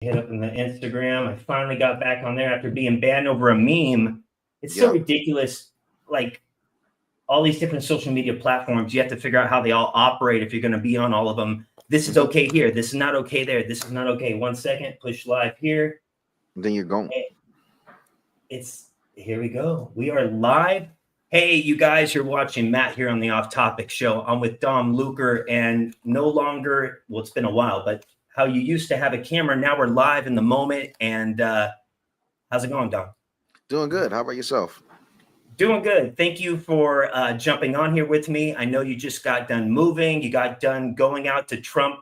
hit up in the Instagram. I finally got back on there after being banned over a meme. It's so Yeah. ridiculous. Like all these different social media platforms, you have to figure out how they all operate if you're going to be on all of them. This is okay here. This is not okay there. This is not okay. 1 second, push live here. Then you're going. It's here we go. We are live. Hey, you guys, you're watching Matt here on the Off Topic Show. I'm with Dom Lucre, and no longer, well, it's been a while, but how you used to have a camera, now we're live in the moment. And how's it going, Dom? Doing good. How about yourself? Doing good. Thank you for jumping on here with me. I know you just got done moving. You got done going out to Trump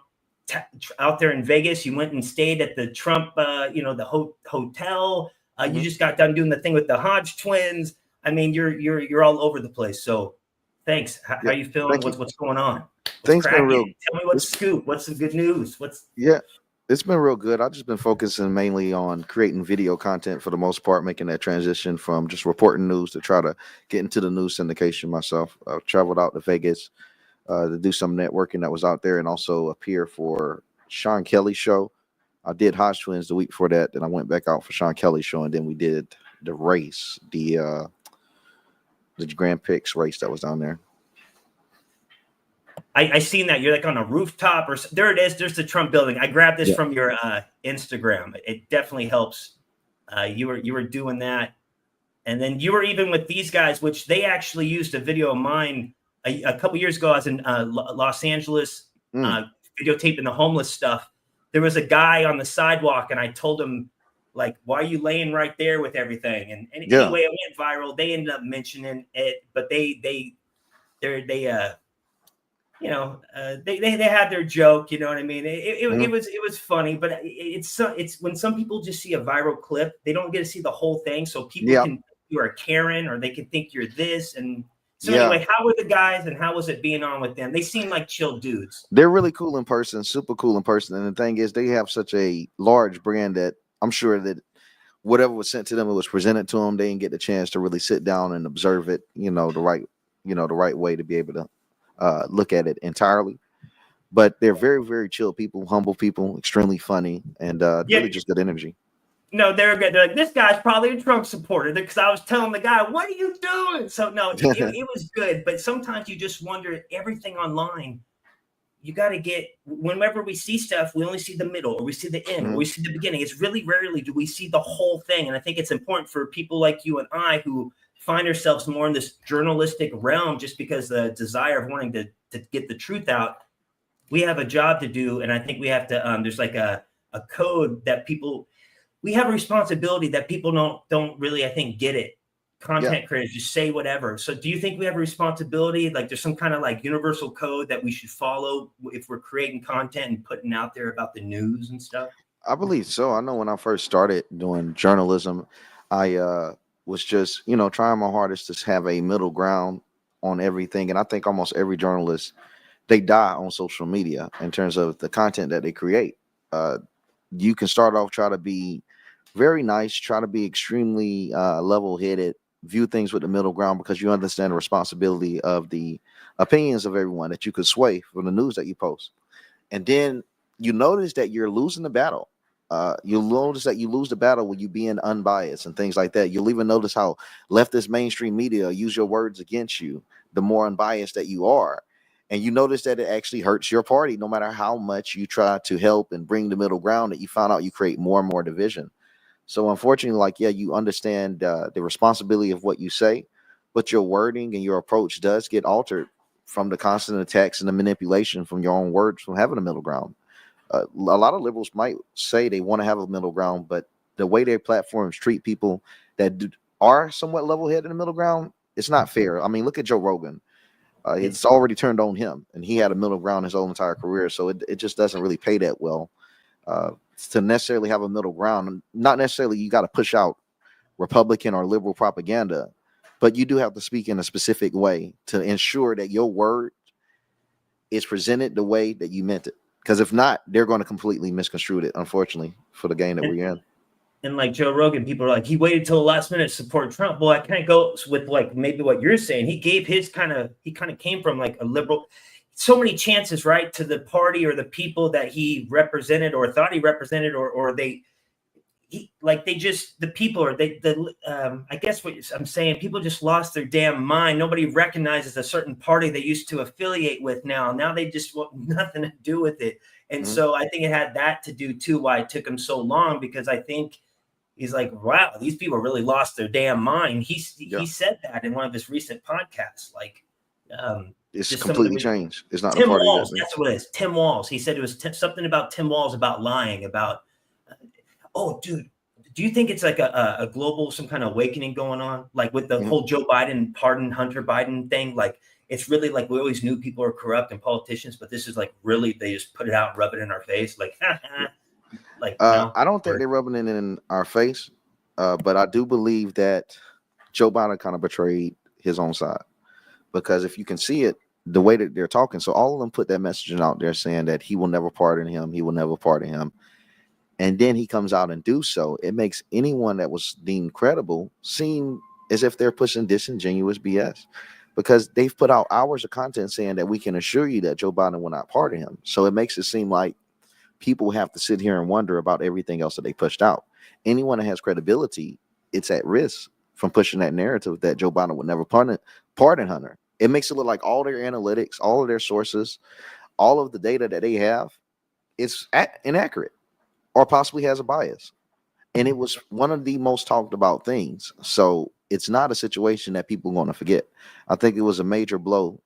out there in Vegas. You went and stayed at the Trump, the hotel. You just got done doing the thing with the Hodge twins. I mean, you're all over the place. So, thanks. How are you feeling? What's going on? Things been real. Tell me what's the scoop. What's the good news? It's been real good. I've just been focusing mainly on creating video content for the most part, making that transition from just reporting news to try to get into the news syndication myself. I've traveled out to Vegas to do some networking that was out there and also appear for Sean Kelly's show. I did Hodge Twins the week before that. Then I went back out for Sean Kelly's show, and then we did the race, the Grand Prix race that was down there. I seen that you're like on a rooftop, or there it is. There's the Trump building. I grabbed this from your Instagram. It definitely helps. You were doing that, and then you were even with these guys, which they actually used a video of mine a couple years ago. I was in Los Angeles, videotaping the homeless stuff. There was a guy on the sidewalk, and I told him, like, why are you laying right there with everything? And anyway, it went viral. They ended up mentioning it, but they had their joke, you know what I mean? It was funny, but it's when some people just see a viral clip, they don't get to see the whole thing. So people can think you're a Karen, or they can think you're this. And so anyway, how were the guys, and how was it being on with them? They seem like chill dudes. They're really cool in person, super cool in person. And the thing is, they have such a large brand that I'm sure that whatever was sent to them, it was presented to them. They didn't get the chance to really sit down and observe it, the right way to be able to look at it entirely. But they're very, very chill people, humble people, extremely funny, and really just good energy. No, they're good. They're like, this guy's probably a Trump supporter, because I was telling the guy, what are you doing? So no, it was good. But sometimes you just wonder, everything online, you got to get, whenever we see stuff, we only see the middle, or we see the end, or we see the beginning. It's really rarely do we see the whole thing. And I think it's important for people like you and I, who find ourselves more in this journalistic realm, just because the desire of wanting to get the truth out. We have a job to do, and I think we have to there's like a code that we have a responsibility that people don't really, I think, get it. Content creators just say whatever. So do you think we have a responsibility, like there's some kind of like universal code that we should follow if we're creating content and putting out there about the news and stuff? I believe so. I know when I first started doing journalism, I was just, trying my hardest to have a middle ground on everything. And I think almost every journalist, they die on social media in terms of the content that they create. You can start off, try to be very nice, try to be extremely level-headed, view things with the middle ground, because you understand the responsibility of the opinions of everyone that you could sway from the news that you post. And then you notice that you're losing the battle. You'll notice that you lose the battle when you being unbiased and things like that. You'll even notice how leftist mainstream media use your words against you, the more unbiased that you are. And you notice that it actually hurts your party, no matter how much you try to help and bring the middle ground, that you find out you create more and more division. So unfortunately, you understand the responsibility of what you say, but your wording and your approach does get altered from the constant attacks and the manipulation from your own words from having a middle ground. A lot of liberals might say they want to have a middle ground, but the way their platforms treat people that are somewhat level-headed in the middle ground, it's not fair. I mean, look at Joe Rogan. It's already turned on him, and he had a middle ground his whole entire career. So it just doesn't really pay that well to necessarily have a middle ground. Not necessarily you got to push out Republican or liberal propaganda, but you do have to speak in a specific way to ensure that your word is presented the way that you meant it. Because if not, they're going to completely misconstrue it, unfortunately, for the game that we're in. And like Joe Rogan, people are like, he waited till the last minute to support Trump. Well, I can't go with like maybe what you're saying. He gave his he kind of came from like a liberal. so many chances, right, to the party or the people that he represented or thought he represented, or they, the people, or I guess what I'm saying, people just lost their damn mind. Nobody recognizes a certain party they used to affiliate with now they just want nothing to do with it. And so I think it had that to do too, why it took him so long, because I think he's like, wow, these people really lost their damn mind. He said that in one of his recent podcasts, like, it's just completely changed. It's not Tim a party. Walls, that's what it is. Tim Walls. He said it was something about Tim Walls about lying, about, oh, dude, do you think it's like a global, some kind of awakening going on? Like with the whole Joe Biden pardon Hunter Biden thing? Like, it's really like, we always knew people are corrupt and politicians, but this is like, really, they just put it out and rub it in our face. Like, like, no? I don't think they're rubbing it in our face, but I do believe that Joe Biden kind of betrayed his own side, because if you can see it, the way that they're talking, so all of them put that messaging out there saying that he will never pardon him, he will never pardon him. And then he comes out and do so. It makes anyone that was deemed credible seem as if they're pushing disingenuous BS, because they've put out hours of content saying that we can assure you that Joe Biden will not pardon him. So it makes it seem like people have to sit here and wonder about everything else that they pushed out. Anyone that has credibility, it's at risk from pushing that narrative that Joe Biden would never pardon Hunter. It makes it look like all their analytics, all of their sources, all of the data that they have is inaccurate, or possibly has a bias. And it was one of the most talked about things. So it's not a situation that people are going to forget. I think it was a major blow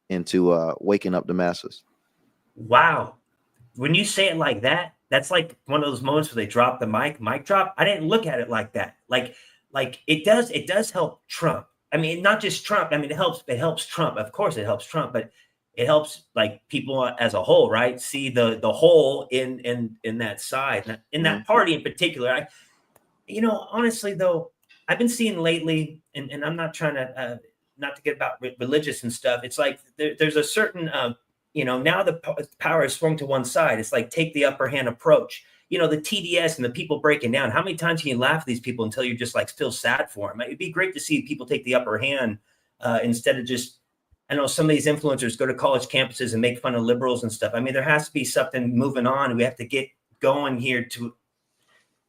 into waking up the masses. Wow. When you say it like that, that's like one of those moments where they drop the mic drop. I didn't look at it like that. Like it does help Trump. I mean, not just Trump. I mean, it helps Trump. Of course it helps Trump, but it helps like people as a whole, right? See the whole in that side, in that party in particular. Honestly though, I've been seeing lately, and I'm not trying to not to get about religious and stuff. It's like there's a certain now the power is swung to one side. It's like take the upper hand approach. The TDS and the people breaking down. How many times can you laugh at these people until you're just like feel sad for them? It'd be great to see people take the upper hand instead of just, I know some of these influencers go to college campuses and make fun of liberals and stuff. I mean, there has to be something moving on. We have to get going here to,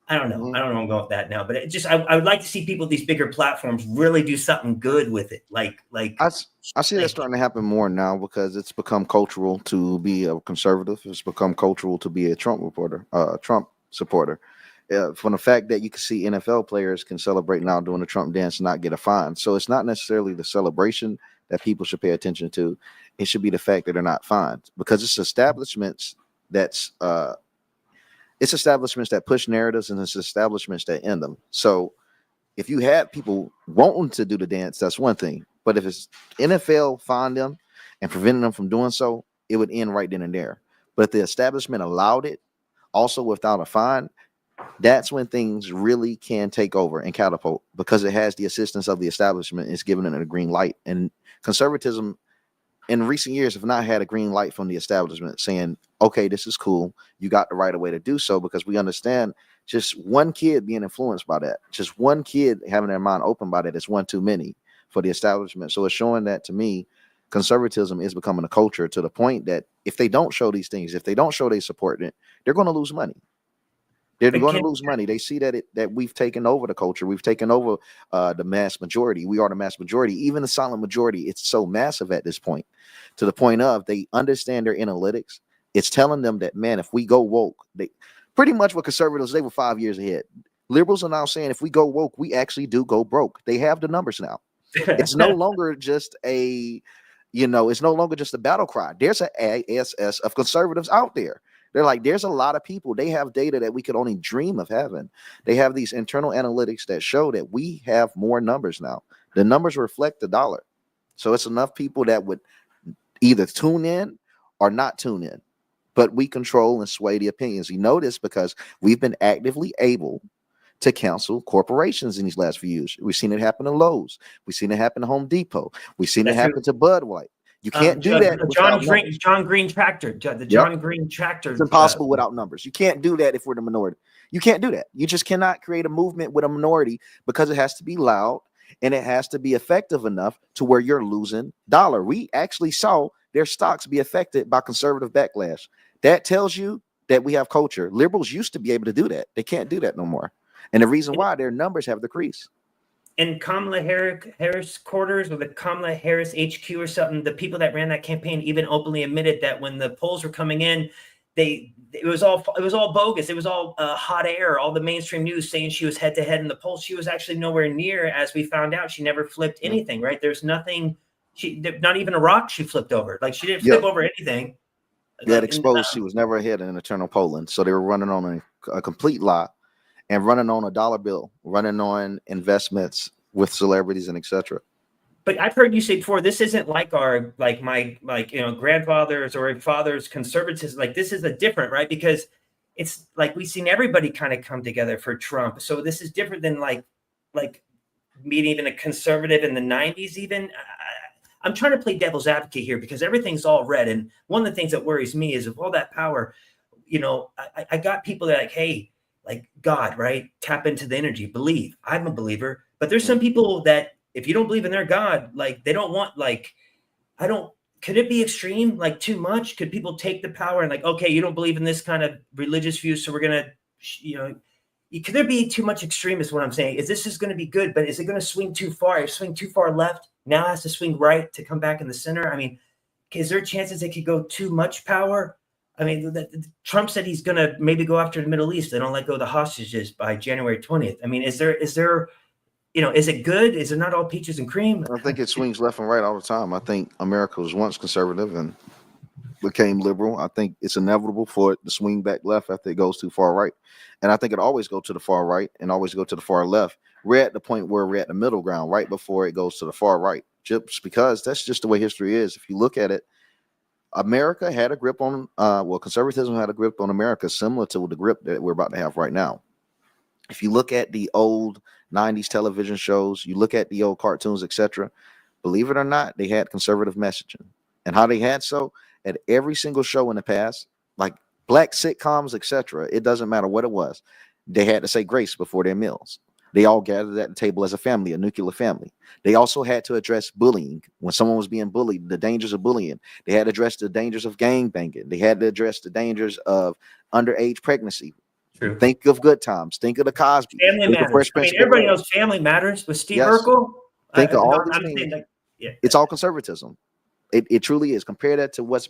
I don't know. I don't know where I'm going with that now, but it just, I would like to see people at these bigger platforms really do something good with it. Like I see that starting to happen more now, because it's become cultural to be a conservative. It's become cultural to be a Trump supporter. From the fact that you can see NFL players can celebrate now doing the Trump dance and not get a fine. So it's not necessarily the celebration that people should pay attention to. It should be the fact that they're not fined, because it's establishments that push narratives, and it's establishments that end them. So if you had people wanting to do the dance, that's one thing. But if it's NFL fined them and preventing them from doing so, it would end right then and there. But if the establishment allowed it, also without a fine, that's when things really can take over and catapult, because it has the assistance of the establishment. It's giving it a green light. And conservatism in recent years have not had a green light from the establishment saying, okay, this is cool. You got the right way to do so, because we understand just one kid being influenced by that, just one kid having their mind open by that is one too many for the establishment. So it's showing that, to me, conservatism is becoming a culture, to the point that if they don't show these things, if they don't show they support it, they're going to lose money. They're going to lose money. They see that we've taken over the culture. We've taken over the mass majority. We are the mass majority. Even the silent majority, it's so massive at this point, to the point of they understand their analytics. It's telling them that, man, if we go woke, they pretty much what conservatives, they were 5 years ahead. Liberals are now saying if we go woke, we actually do go broke. They have the numbers now. It's no longer just it's no longer just a battle cry. There's an ASS of conservatives out there. They're like, there's a lot of people. They have data that we could only dream of having. They have these internal analytics that show that we have more numbers now. The numbers reflect the dollar. So it's enough people that would either tune in or not tune in. But we control and sway the opinions. You know this because we've been actively able to cancel corporations in these last few years. We've seen it happen to Lowe's. We've seen it happen to Home Depot. We've seen it happen to Bud White. You can't do that. John Green tractor. John Green tractor. It's impossible without numbers. You can't do that if we're the minority. You can't do that. You just cannot create a movement with a minority, because it has to be loud and it has to be effective enough to where you're losing dollar. We actually saw their stocks be affected by conservative backlash. That tells you that we have culture. Liberals used to be able to do that. They can't do that no more. And the reason why, their numbers have decreased. In Kamala Harris quarters, or the Kamala Harris HQ or something, the people that ran that campaign even openly admitted that when the polls were coming in, it was all bogus. It was all hot air. All the mainstream news saying she was head to head in the polls. She was actually nowhere near. As we found out, she never flipped anything. Right? There's nothing. Not even a rock she flipped over. Like, she didn't flip over anything. That exposed she was never ahead in internal polling. So they were running on a complete lie, and running on a dollar bill, running on investments with celebrities and etc. But I've heard you say before, this isn't like my grandfathers or fathers' conservatism. Like, this is a different, right? Because it's like we've seen everybody kind of come together for Trump. So this is different than like meeting even a conservative in the 90s even. I'm trying to play devil's advocate here because everything's all red. And one of the things that worries me is, of all that power, I got people that are like, hey, like God, right? Tap into the energy, believe. I'm a believer. But there's some people that, if you don't believe in their God, like, they don't want, like, could it be extreme? Like, too much? Could people take the power and, like, okay, you don't believe in this kind of religious view, so we're going to, could there be too much extreme is what I'm saying. Is this just going to be good, but is it going to swing too far? If swing too far left, now has to swing right to come back in the center. I mean, is there chances it could go too much power? I mean, Trump said he's going to maybe go after the Middle East. They don't let go of the hostages by January 20th. I mean, is there, is it good? Is it not all peaches and cream? I think it swings left and right all the time. I think America was once conservative and became liberal. I think it's inevitable for it to swing back left after it goes too far right. And I think it always go to the far right and always go to the far left. We're at the point where we're at the middle ground right before it goes to the far right, just because that's just the way history is. If you look at it, America had a grip on, conservatism had a grip on America similar to the grip that we're about to have right now. If you look at the old 90s television shows, you look at the old cartoons, etc., believe it or not, they had conservative messaging. And how they had so at every single show in the past, like black sitcoms, etc., it doesn't matter what it was, they had to say grace before their meals. They all gathered at the table as a family, a nuclear family. They also had to address bullying. When someone was being bullied, the dangers of bullying. They had to address the dangers of gang banging. They had to address the dangers of underage pregnancy. True. Think of Good Times. Think of the Cosby. Family matters. I mean, everybody knows family matters with Steve Urkel. Think of all these things. It's all conservatism. It truly is. Compare that to what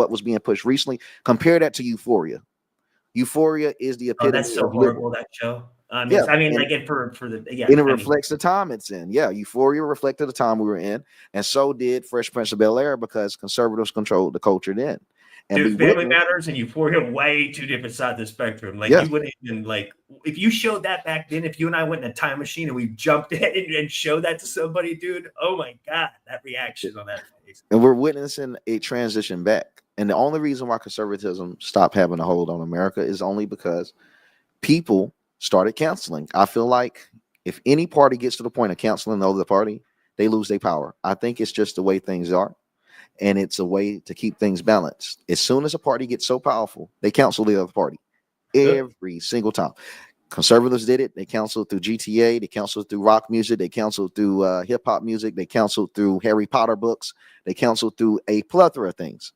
was being pushed recently. Compare that to Euphoria. Euphoria is the epitome. That's so horrible, that show. I mean, and it reflects the time it's in. Yeah, Euphoria reflected the time we were in, and so did Fresh Prince of Bel-Air, because conservatives controlled the culture then. And dude, Family Matters and Euphoria, way two different sides of the spectrum. Like, you wouldn't even, like, if you showed that back then, if you and I went in a time machine and we jumped in and showed that to somebody, dude, oh my God, that reaction on that face. And we're witnessing a transition back. And the only reason why conservatism stopped having a hold on America is only because people started canceling. I feel like if any party gets to the point of canceling the other party, they lose their power. I think it's just the way things are. And it's a way to keep things balanced. As soon as a party gets so powerful, they cancel the other party every single time. Conservatives did it. They canceled through GTA. They canceled through rock music. They canceled through hip hop music. They canceled through Harry Potter books. They canceled through a plethora of things.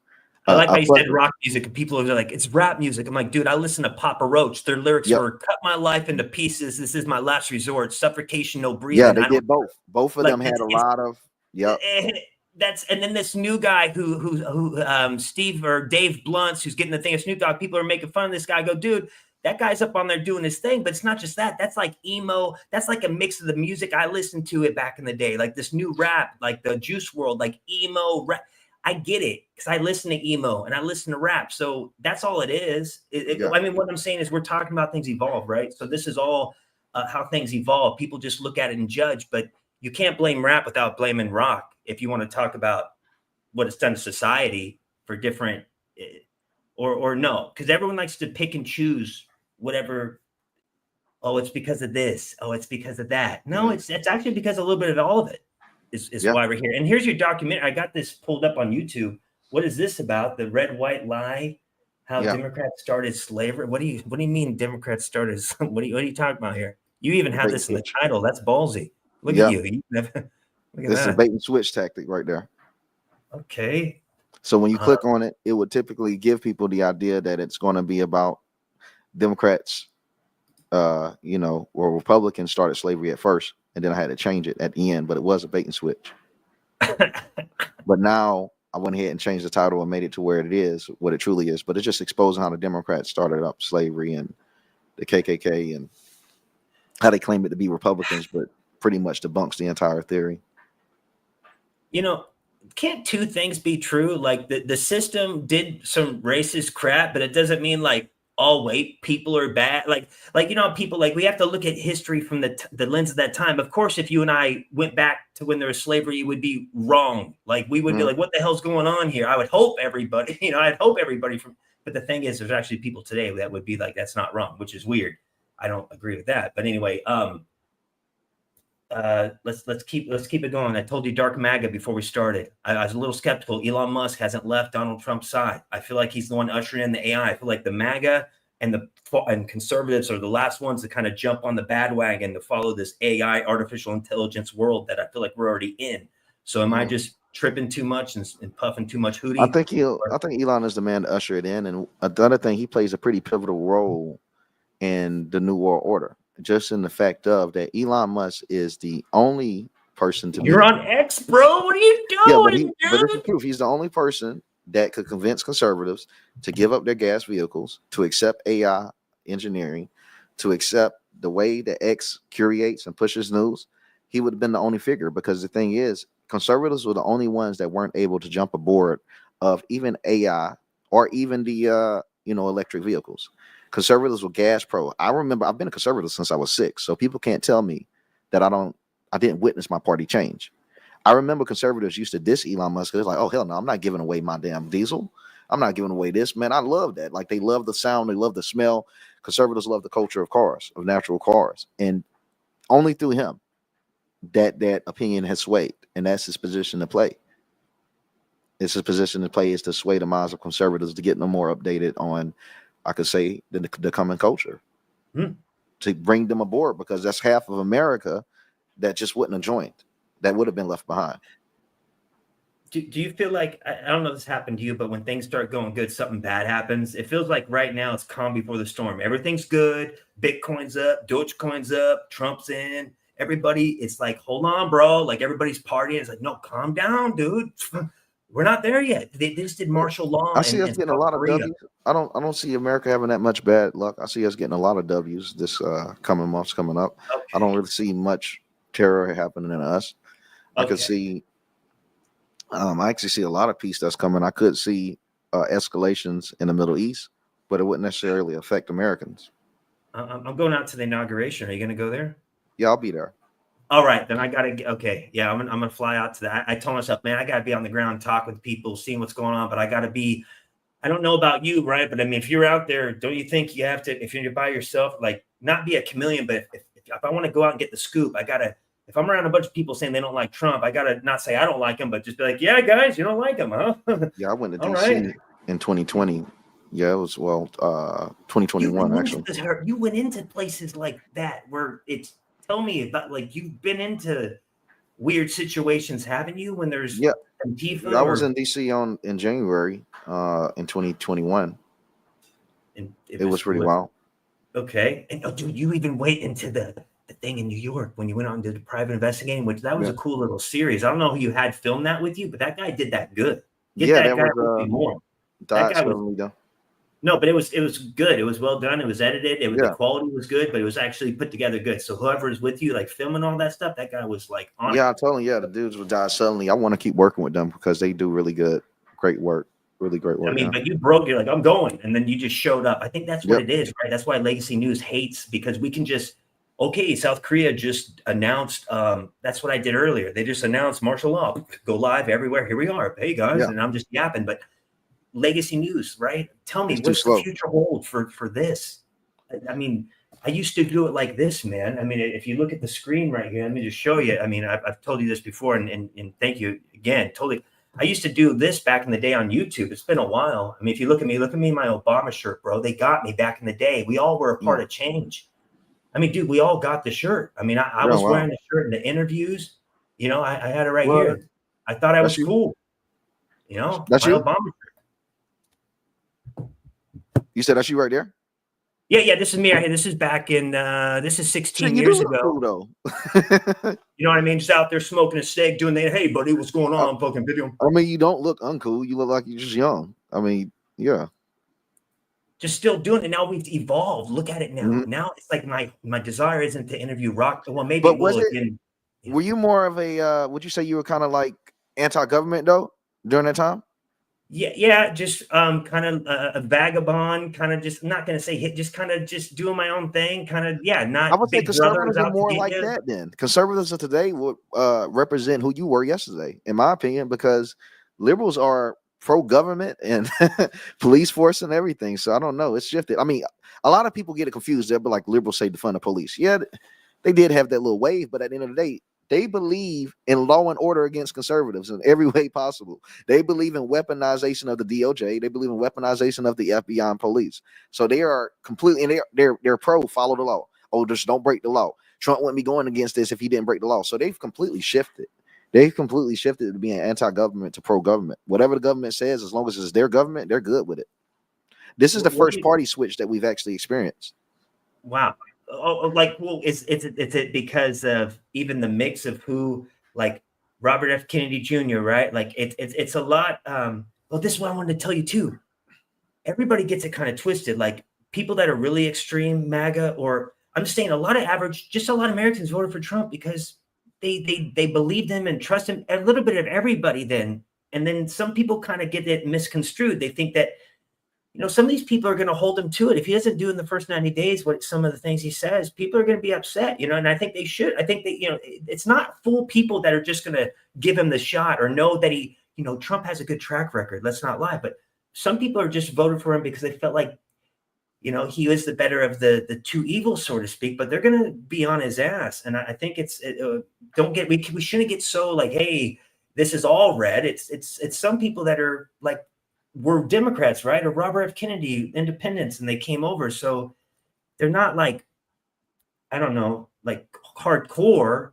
I like how you said rock music, and people are like, it's rap music. I'm like, dude, I listen to Papa Roach. Their lyrics were cut my life into pieces. This is my last resort. Suffocation, no breathing. Yeah, they did both. Both of them had a lot of, and then this new guy who Steve or Dave Blunts, who's getting the thing of Snoop Dogg, people are making fun of this guy. I go, dude, that guy's up on there doing his thing, but it's not just that. That's like emo. That's like a mix of the music I listened to it back in the day, like this new rap, like the Juice World, like emo rap. I get it because I listen to emo and I listen to rap. So that's all it is. I mean, what I'm saying is we're talking about things evolve, right? So this is all how things evolve. People just look at it and judge, but you can't blame rap without blaming rock if you want to talk about what it's done to society for different or no, because everyone likes to pick and choose whatever. Oh, it's because of this. Oh, it's because of that. No, it's actually because a little bit of all of it. Is why we're here. And here's your documentary. I got this pulled up on YouTube. What is this about? The red, white lie, how Democrats started slavery. What do you mean Democrats started? What are you talking about here? You even have this in the title. That's ballsy. Look at you. This is a bait and switch tactic right there. Okay. So when you click on it, it would typically give people the idea that it's going to be about Democrats, you know, or Republicans started slavery at first, and then I had to change it at the end, but it was a bait and switch. But now I went ahead and changed the title and made it to where it is, what it truly is. But it's just exposing how the Democrats started up slavery and the KKK and how they claim it to be Republicans, but pretty much debunks the entire theory. You know, can't two things be true? Like the system did some racist crap, but it doesn't mean like all white people are bad. Like you know, people like we have to look at history from the lens of that time. Of course, if you and I went back to when there was slavery, it would be wrong. Like we would be like, what the hell's going on here? I would hope everybody, you know, I'd hope everybody from. But the thing is, there's actually people today that would be like, that's not wrong, which is weird. I don't agree with that. But anyway, let's keep it going. I told you dark MAGA before we started. I was a little skeptical. Elon Musk hasn't left Donald Trump's side. I feel like he's the one ushering in the AI. I feel like the MAGA and conservatives are the last ones to kind of jump on the bandwagon to follow this AI, artificial intelligence world that I feel like we're already in. So am I just tripping too much and puffing too much hootie? I think Elon is the man to usher it in. And another thing, he plays a pretty pivotal role in the New World Order. Just in the fact of that, Elon Musk is the only person to. You're on X, bro. What are you doing? Yeah, but this is proof. He's the only person that could convince conservatives to give up their gas vehicles, to accept AI engineering, to accept the way that X curates and pushes news. He would have been the only figure, because the thing is, conservatives were the only ones that weren't able to jump aboard of even AI or even the electric vehicles. Conservatives were gas pro. I remember I've been a conservative since I was 6, so people can't tell me that I didn't witness my party change. I remember conservatives used to diss Elon Musk. It's like, oh hell no, I'm not giving away my damn diesel. I'm not giving away this, man. I love that. Like, they love the sound, they love the smell. Conservatives love the culture of cars, of natural cars, and only through him that opinion has swayed, and that's his position to play. It's his position to play is to sway the minds of conservatives to get them more updated on, I could say, the coming culture, to bring them aboard, because that's half of America that just wouldn't have joined, that would have been left behind. Do you feel like, I don't know if this happened to you, but when things start going good, something bad happens? It feels like right now it's calm before the storm. Everything's good. Bitcoin's up, Dogecoin's up, Trump's in. Everybody, it's like, hold on, bro. Like, everybody's partying. It's like, no, calm down, dude. We're not there yet. They just did martial law. I see us getting a lot of W's. I don't see America having that much bad luck. I see us getting a lot of W's this coming months coming up. Okay. I don't really see much terror happening in us. I could see, I actually see a lot of peace that's coming. I could see escalations in the Middle East, but it wouldn't necessarily affect Americans. I'm going out to the inauguration. Are you going to go there? Yeah, I'll be there. All right, then I gotta. Okay, yeah, I'm gonna fly out to that. I told myself, man, I gotta be on the ground, talk with people, seeing what's going on. But I gotta be. I don't know about you, right? But I mean, if you're out there, don't you think you have to? If you're by yourself, like, not be a chameleon, but if I want to go out and get the scoop, I gotta. If I'm around a bunch of people saying they don't like Trump, I gotta not say I don't like him, but just be like, yeah, guys, you don't like him, huh? Yeah, I went to DC in 2020. Yeah, it was 2021 actually. You went into places like that where it's. Tell me about, like, you've been into weird situations, haven't you? When there's Antifa. I was in DC in January in 2021. And it was pretty wild. Okay, and dude, you even went into the thing in New York when you went on to the private investigating, which that was a cool little series. I don't know who you had film that with you, but that guy did that good. That was more. That guy was done. No, but it was good. It was well done. It was edited. The quality was good, but it was actually put together good. So whoever is with you, like filming all that stuff, that guy was like on it. I told him, the dudes would die suddenly. I want to keep working with them because they do really great work. Really great work. I mean, but you're like, I'm going, and then you just showed up. I think that's what it is, right? That's why Legacy News hates, because we can just, South Korea just announced, that's what I did earlier. They just announced martial law, go live everywhere. Here we are. Hey guys, and I'm just yapping, but Legacy News, right? Tell me, what's the future hold for this? I mean, I used to do it like this, man. I mean, if you look at the screen right here, let me just show you. I mean, I've told you this before, and thank you again. Totally. I used to do this back in the day on YouTube. It's been a while. I mean, if you look at me in my Obama shirt, bro. They got me back in the day. We all were a part of change. I mean, dude, we all got the shirt. I mean, I was wearing the shirt in the interviews. I had it right here. I thought I was cool. You know, That's my you. Obama. You said that's you right there. Yeah. This is me right here. This is back in. This is Shit, 16 you do years look ago. cool though. You know what I mean? Just out there smoking a steak, doing that. Hey, buddy, what's going on? Fucking video. I mean, you don't look uncool. You look like you're just young. I mean, yeah. Just still doing it. Now we've evolved. Look at it now. Mhm. Now it's like my desire isn't to interview rock. Well, maybe But it was will it? again. Were you more of a? Would you say you were kind of like anti-government though during that time? Yeah, just kind of a vagabond, kind of just not gonna say hit, just kind of just doing my own thing, kind of I not would say big brothers conservatives are out to more get like you. that then. Conservatives of today would represent who you were yesterday, in my opinion, because liberals are pro-government and police force and everything. So I don't know. It's shifted. I mean, a lot of people get it confused. They'll be like, liberals say defund the police. Yeah, they did have that little wave, but at the end of the day, they believe in law and order against conservatives in every way possible. They believe in weaponization of the DOJ. They believe in weaponization of the FBI and police. So they are completely, and they're pro follow the law. Oh, just don't break the law. Trump wouldn't be going against this if he didn't break the law. So they've completely shifted. They've completely shifted to being anti-government to pro-government. Whatever the government says, as long as it's their government, they're good with it. This is the What do first party switch that we've actually experienced. Wow. Like, well, it's it because of even the mix of who, like Robert F. Kennedy Jr., right? Like it's a lot. Well, this is what I wanted to tell you too. Everybody gets it kind of twisted. Like people that are really extreme MAGA, or I'm just saying, a lot of Americans voted for Trump because they believed him and trust him. A little bit of everybody then, and then some people kind of get it misconstrued. They think that some of these people are going to hold him to it. If he doesn't do in the first 90 days what some of the things he says, people are going to be upset, and I think they should. I think that, it's not full people that are just going to give him the shot or know that Trump has a good track record. Let's not lie. But some people are just voted for him because they felt like, he was the better of the two evils, so to speak, but they're going to be on his ass. And I think we shouldn't get so like, hey, this is all red. It's some people that are like, were Democrats, right? Or Robert F. Kennedy, independents, and they came over. So they're not like, I don't know, like hardcore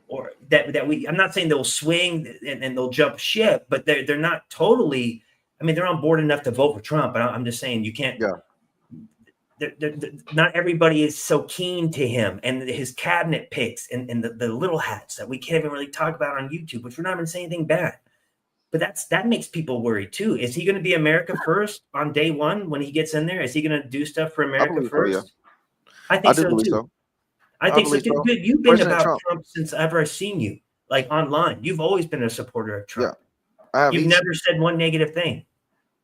or I'm not saying they'll swing and they'll jump ship, but they're not totally, I mean, they're on board enough to vote for Trump, but I'm just saying you can't, not everybody is so keen to him and his cabinet picks and the little hats that we can't even really talk about on YouTube, which we're not even saying anything bad. But that makes people worry too. Is he going to be America first on day one when he gets in there? Is he going to do stuff for America first? So, yeah. I think do so believe too. so. I think so believe too. so. Dude, you've been President about Trump. Trump since ever I've seen you, like online. You've always been a supporter of Trump. Yeah, I have. You've never said one negative thing.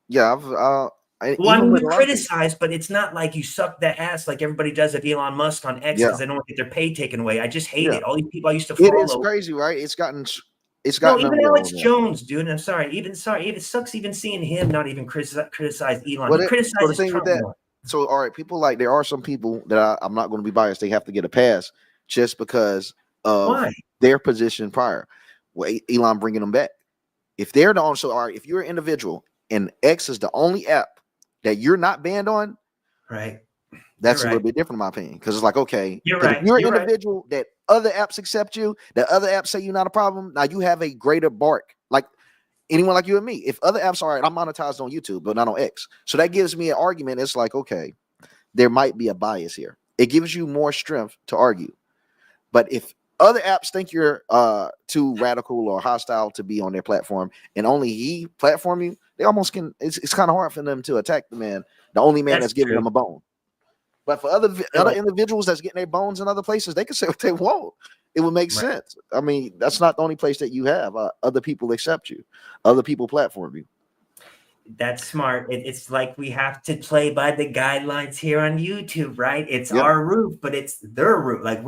Yeah, well, I mean, you criticize, but it's not like you suck that ass like everybody does of Elon Musk on X because they don't want to get their pay taken away. I just hate it. All these people I used to follow. It is crazy, right? It's gotten no, even Alex Jones, dude. I'm sorry. Even it sucks even seeing him not even criticize Elon. He criticizes Trump more. So, all right, people like there are some people that I'm not going to be biased. They have to get a pass just because of their position prior. Well, Elon bringing them back. If they're the only, so all right, if you're an individual and X is the only app that you're not banned on, right? That's a little bit different in my opinion, because it's like, okay, you're right. If you're an individual that other apps accept you, that other apps say you're not a problem, now you have a greater bark. Like anyone like you and me, if other apps are, I'm monetized on YouTube, but not on X. So that gives me an argument. It's like, okay, there might be a bias here. It gives you more strength to argue. But if other apps think you're too radical or hostile to be on their platform, and only he platform you, they almost can. It's kind of hard for them to attack the man, the only man that's giving them a bone. But for other individuals that's getting their bones in other places, they can say what they want. It would make sense. I mean, that's not the only place that you have. Other people accept you. Other people platform you. That's smart. It's like we have to play by the guidelines here on YouTube, right? It's our roof, but it's their roof. Like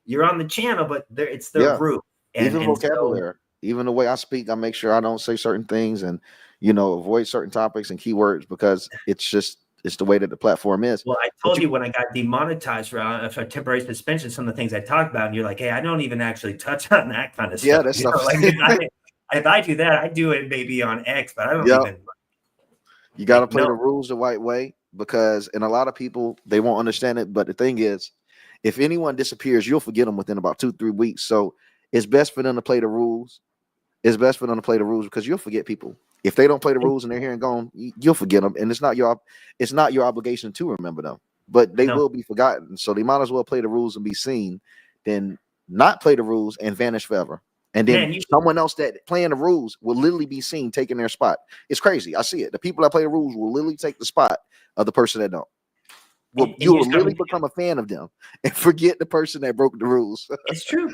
you're on the channel, but it's their roof. Even vocabulary, even the way I speak, I make sure I don't say certain things and avoid certain topics and keywords because it's the way that the platform is. Well, I told you when I got demonetized for temporary suspension, some of the things I talked about, and you're like, hey, I don't even actually touch on that kind of stuff. Yeah, that's stuff. If I do that, I do it maybe on X, but I don't even. You got to play the rules the right way because, and a lot of people, they won't understand it. But the thing is, if anyone disappears, you'll forget them within about 2-3 weeks. So it's best for them to play the rules. It's best for them to play the rules because you'll forget people. If they don't play the rules and they're here and gone, you'll forget them, and it's not your obligation to remember them. But they No. will be forgotten, so they might as well play the rules and be seen, than not play the rules and vanish forever. And then someone else that playing the rules will literally be seen taking their spot. It's crazy. I see it. The people that play the rules will literally take the spot of the person that don't. Well, you will literally become a fan of them and forget the person that broke the rules. It's true.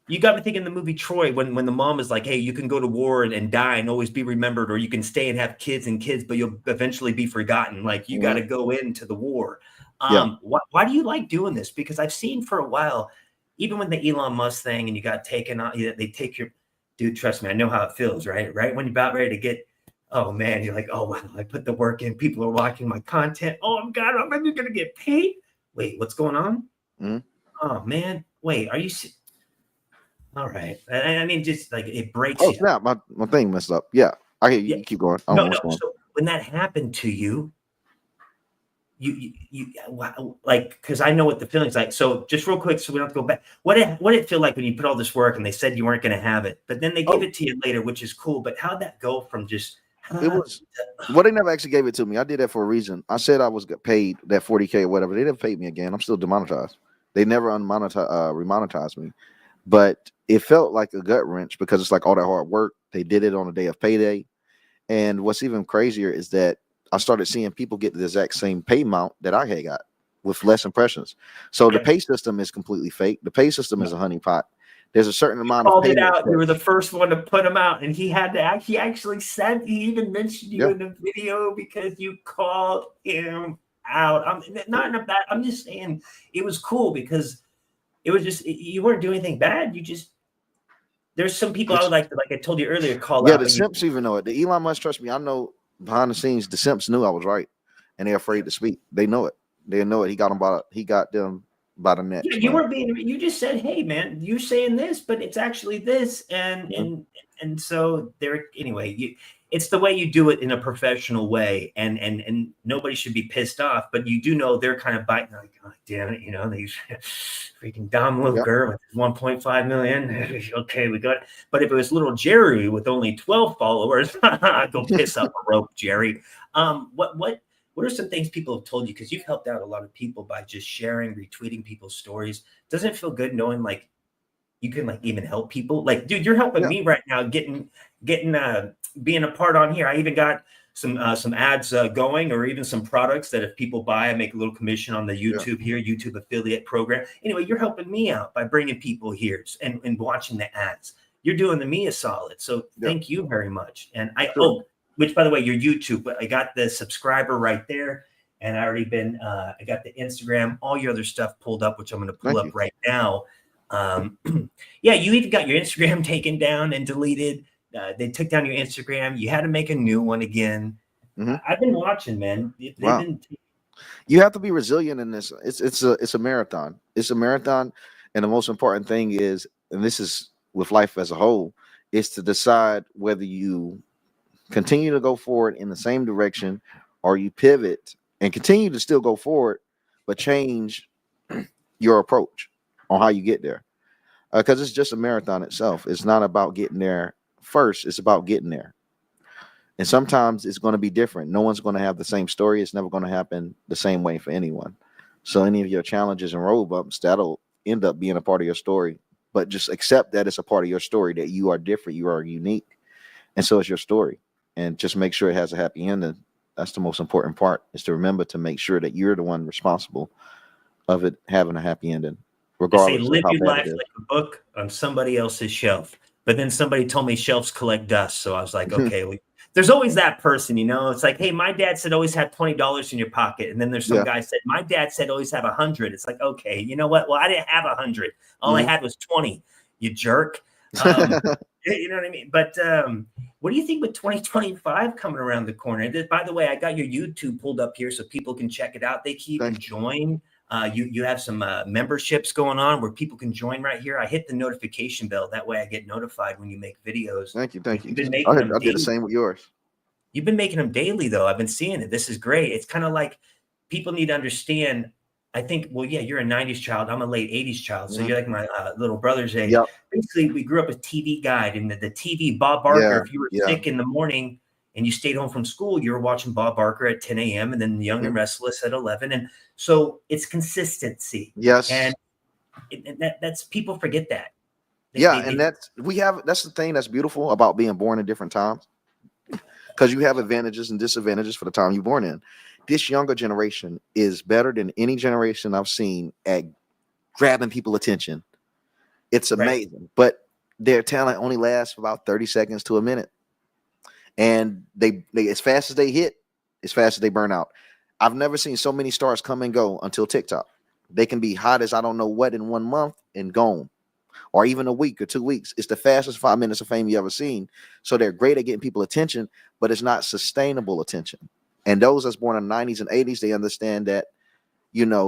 You got me thinking the movie Troy, when the mom is like, hey, you can go to war and die and always be remembered, or you can stay and have kids, but you'll eventually be forgotten. Like, you got to go into the war. Why do you like doing this? Because I've seen for a while, even with the Elon Musk thing, and you got taken out, they take your dude. Trust me, I know how it feels, right? Right when you're about ready to get, oh man, you're like, oh wow, I put the work in. People are watching my content. Oh God, I'm never gonna get paid. Wait, what's going on? Oh man, wait, are you? All right. I mean, just like it breaks. Oh snap, my thing messed up. Yeah, I hear you. Keep going. No. So when that happened to you, you like, because I know what the feeling's like. So just real quick, so we don't have to go back. What did it feel like when you put all this work and they said you weren't going to have it, but then they gave it to you later, which is cool. But how'd that go from just? It was. Well, they never actually gave it to me. I did that for a reason. I said I was paid that $40K or whatever. They never paid me again. I'm still demonetized. They never remonetized me. But it felt like a gut wrench because it's like all that hard work. They did it on the day of payday. And what's even crazier is that I started seeing people get the exact same pay amount that I had got with less impressions. So the pay system is completely fake. The pay system is a honeypot. There's a certain amount of pay. Called it out. You were the first one to put him out, and he had to. He actually said, he even mentioned you in the video because you called him out. I'm not in a bad. I'm just saying it was cool because it was just, you weren't doing anything bad. You just, there's some people I would like I told you earlier, call out. Yeah, the simps even know it. The Elon Musk, trust me, I know behind the scenes, the simps knew I was right, and they're afraid to speak. They know it. They know it. He got them by the neck. Yeah, you weren't being. You just said, "Hey, man, you're saying this, but it's actually this," and so there. Anyway, it's the way you do it in a professional way, and nobody should be pissed off. But you do know they're kind of biting, like, "Oh, damn it, these freaking Dom Lucre with 1.5 million. Okay, we got it." But if it was little Jerry with only 12 followers, go piss up a rope, Jerry. What are some things people have told you? Because you've helped out a lot of people by just sharing, retweeting people's stories. Doesn't it feel good knowing like you can like even help people? Like, dude, you're helping me right now, getting being a part on here. I even got some ads going, or even some products that if people buy, I make a little commission on the YouTube here, YouTube affiliate program. Anyway, you're helping me out by bringing people here and watching the ads. You're doing me a solid. So thank you very much. And which, by the way, your YouTube, I got the subscriber right there, and I got the Instagram, all your other stuff pulled up, which I'm going to pull up right now. You even got your Instagram taken down and deleted. They took down your Instagram. You had to make a new one again. I've been watching, man. You have to be resilient in this. It's a marathon. It's a marathon, and the most important thing is, and this is with life as a whole, is to decide whether you continue to go forward in the same direction, or you pivot and continue to still go forward, but change your approach on how you get there. Because it's just a marathon itself. It's not about getting there first. It's about getting there. And sometimes it's going to be different. No one's going to have the same story. It's never going to happen the same way for anyone. So any of your challenges and road bumps, that'll end up being a part of your story. But just accept that it's a part of your story, that you are different, you are unique. And so is your story. And just make sure it has a happy ending. That's the most important part, is to remember to make sure that you're the one responsible of it having a happy ending, regardless of live how your bad life it is. like a book on somebody else's shelf. But then somebody told me shelves collect dust. So I was like, okay, there's always that person, It's like, hey, my dad said always have $20 in your pocket. And then there's some guy said, my dad said always have 100. It's like, okay, you know what? Well, I didn't have 100. All I had was 20, you jerk. You know what I mean? But what do you think with 2025 coming around the corner? By the way, I got your YouTube pulled up here so people can check it out. They can join. You have some memberships going on where people can join right here. I hit the notification bell. That way I get notified when you make videos. Thank you. I did the same with yours. You've been making them daily, though. I've been seeing it. This is great. It's kind of like people need to understand. I think, well, yeah, you're a 90s child. I'm a late 80s child. So you're like my little brother's age. Basically, we grew up with TV Guide and the TV Bob Barker. If you were sick in the morning and you stayed home from school, you were watching Bob Barker at 10 a.m. and then Young and Mhm. Restless at 11. And so it's consistency. Yes. And that's people forget that. Yeah, and that's the thing that's beautiful about being born in different times, because you have advantages and disadvantages for the time you're born in. This younger generation is better than any generation I've seen at grabbing people's attention. It's right. amazing, but their talent only lasts for about 30 seconds to a minute, and they as fast as they hit, as fast as they burn out. I've never seen so many stars come and go until TikTok. They can be hot as I don't know what in 1 month and gone, or even a week or 2 weeks. It's the fastest 5 minutes of fame you ever seen. So they're great at getting people attention, but it's not sustainable attention. And those that's born in the 90s and 80s, they understand that,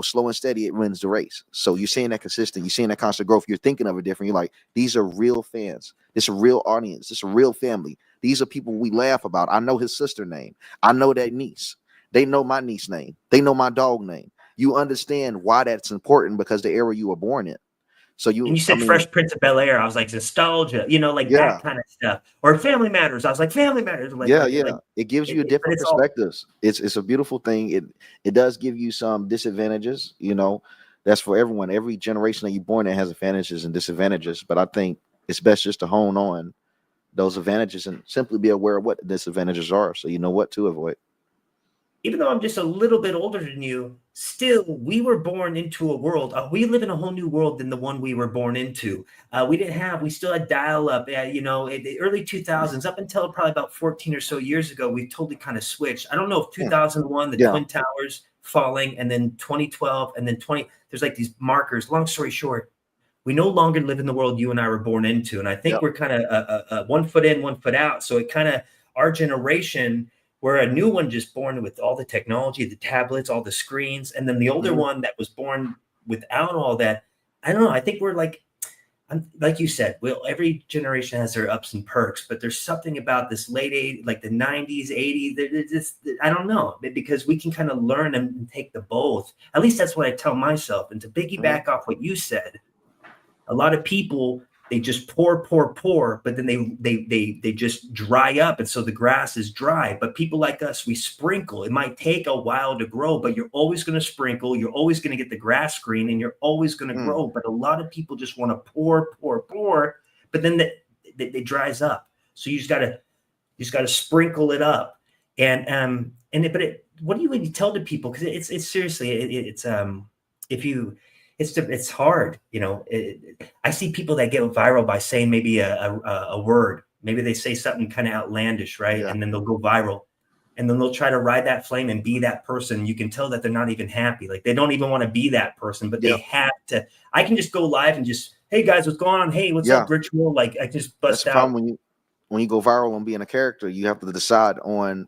slow and steady, it wins the race. So you're seeing that consistent, you're seeing that constant growth, you're thinking of it different. You're like, these are real fans. This is a real audience. This is a real family. These are people we laugh about. I know his sister name. I know that niece. They know my niece name. They know my dog name. You understand why that's important because the era you were born in. So And you said Fresh Prince of Bel-Air. I was like nostalgia, like yeah, that kind of stuff. Or Family Matters. I was like Family Matters. yeah. It gives you different perspectives. It's a beautiful thing. It does give you some disadvantages. That's for everyone. Every generation that you're born in has advantages and disadvantages. But I think it's best just to hone on those advantages and simply be aware of what the disadvantages are, so you know what to avoid. Even though I'm just a little bit older than you, still, we were born into a world. We live in a whole new world than the one we were born into. We still had dial up, in the early 2000s, up until probably about 14 or so years ago, we totally kind of switched. I don't know if 2001, the Twin Towers falling, and then 2012, and then there's like these markers. Long story short, we no longer live in the world you and I were born into. And I think we're kind of 1 foot in, 1 foot out. So it kind of, our generation, we're a new one just born with all the technology, the tablets, all the screens. And then the older one that was born without all that. I don't know. I think we're like you said, every generation has their ups and perks, but there's something about this late 80s, like the 90s, 80s. I don't know, because we can kind of learn and take the both. At least that's what I tell myself. And to piggyback off what you said, a lot of people, they just pour, but then they just dry up. And so the grass is dry. But people like us, we sprinkle. It might take a while to grow, but you're always going to sprinkle. You're always going to get the grass green, and you're always going to grow. But a lot of people just want to pour, but then it dries up. So you just got to sprinkle it up. What do you tell the people? Because it's seriously, it's hard. I see people that get viral by saying maybe a word. Maybe they say something kind of outlandish, right? Yeah. And then they'll go viral, and then they'll try to ride that flame and be that person. You can tell that they're not even happy. Like they don't even want to be that person, but they have to. I can just go live and just, hey guys, what's going on? Hey, what's up, Ritual? Like I just bust That's out. When you go viral and being a character, you have to decide on.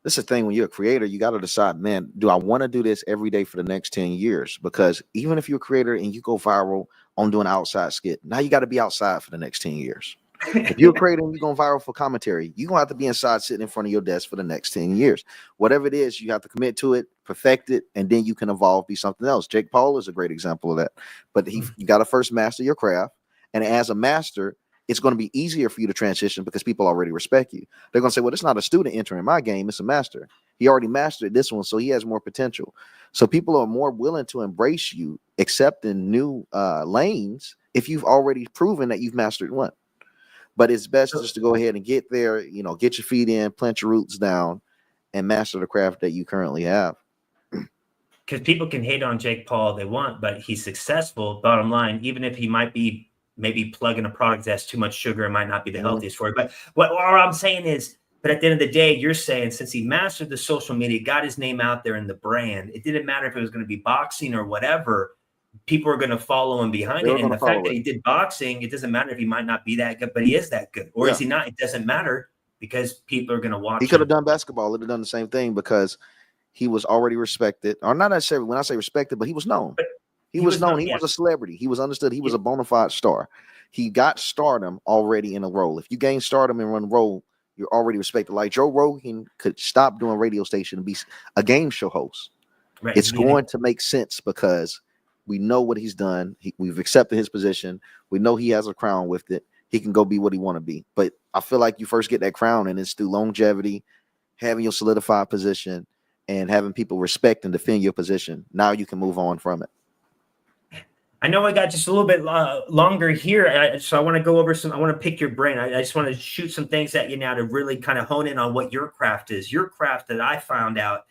This is the thing, when you're a creator, you got to decide, man, do I want to do this every day for the next 10 years? Because even if you're a creator and you go viral on doing an outside skit, now you got to be outside for the next 10 years. If you're a creator and you're going viral for commentary, you're going to have to be inside sitting in front of your desk for the next 10 years. Whatever it is, you have to commit to it, perfect it, and then you can evolve, be something else. Jake Paul is a great example of that. But you got to first master your craft. And as a master, it's going to be easier for you to transition because people already respect you. They're going to say, well, it's not a student entering my game. It's a master. He already mastered this one, so he has more potential. So people are more willing to embrace you, accept in new lanes if you've already proven that you've mastered one. But it's best just to go ahead and get there, get your feet in, plant your roots down, and master the craft that you currently have. Because people can hate on Jake Paul all they want, but he's successful, bottom line, even if he might be maybe plugging a product that has too much sugar, it might not be the healthiest for you. But what I'm saying is, but at the end of the day, you're saying since he mastered the social media, got his name out there in the brand, it didn't matter if it was going to be boxing or whatever, people are going to follow him behind it. And the fact that he did boxing, it doesn't matter if he might not be that good, but he is that good. Or is he not? It doesn't matter because people are going to watch him. He could have done basketball. He'd have done the same thing because he was already respected. Or not necessarily when I say respected, but he was known. He was known. He was a celebrity. He was understood. He was a bona fide star. He got stardom already in a role. If you gain stardom in one role, you're already respected. Like Joe Rogan could stop doing radio station and be a game show host. Right. It's going to make sense because we know what he's done. We've accepted his position. We know he has a crown with it. he can go be what he want to be. But I feel like you first get that crown, and it's through longevity, having your solidified position, and having people respect and defend your position. Now you can move on from it. I know I got just a little bit longer here, so I want to go over some. I want to pick your brain. I just want to shoot some things at you now to really kind of hone in on what your craft is. Your craft that I found out,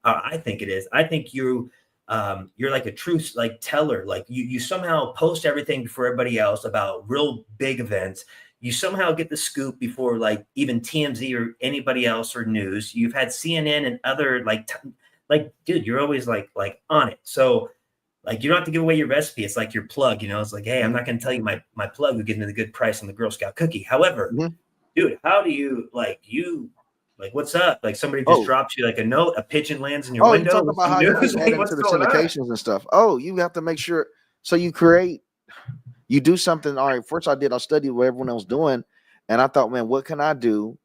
I think it is. I think you're like a true like teller. Like you somehow post everything before everybody else about real big events. You somehow get the scoop before like even TMZ or anybody else or news. You've had CNN and other like dude, you're always like on it. So. Like you don't have to give away your recipe. It's like your plug, you know. It's like, hey, I'm not going to tell you my plug will get me the good price on the Girl Scout cookie. However, dude, how do you like what's up? Like somebody just drops you like a note, a pigeon lands in your window. You talk about how you add into the syndications and stuff. You have to make sure. So you do something. All right, first I studied what everyone else doing, and I thought, man, what can I do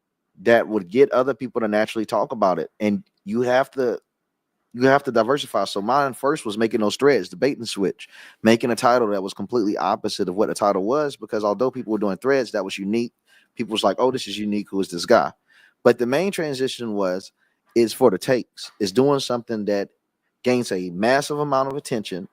that would get other people to naturally talk about it? And you have to diversify. So mine first was making those threads, the bait and switch, making a title that was completely opposite of what the title was, because although people were doing threads that was unique, people was like, oh, this is unique. Who is this guy? But the main transition is for the takes. It's doing something that gains a massive amount of attention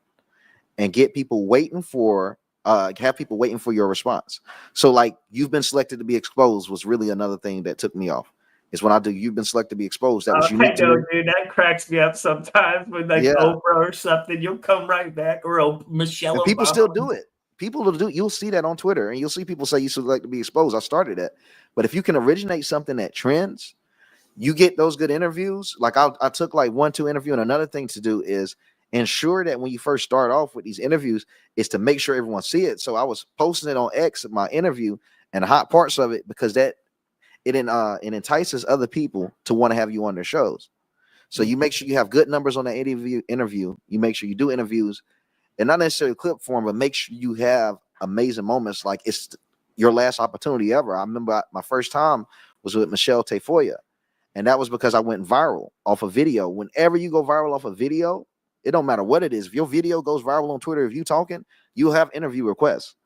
and get people waiting for, have people waiting for your response. So like you've been selected to be exposed was really another thing that took me off. Is when I do you've been selected to be exposed. That was unique. I know, dude. That cracks me up sometimes with like Oprah or something. You'll come right back, or Michelle. And people still do it. People will do. You'll see that on Twitter, and you'll see people say you select to be exposed. I started that, but if you can originate something that trends, you get those good interviews. Like I took like 1-2 interview, and another thing to do is ensure that when you first start off with these interviews, is to make sure everyone see it. So I was posting it on X, my interview, and the hot parts of it, because that. It entices other people to want to have you on their shows. So you make sure you have good numbers on the interview. You make sure you do interviews, and not necessarily clip form, but make sure you have amazing moments. Like it's your last opportunity ever. I remember my first time was with Michelle Tafoya, and that was because I went viral off a video. Whenever you go viral off a video, it don't matter what it is. If your video goes viral on Twitter, if you talking, you'll have interview requests.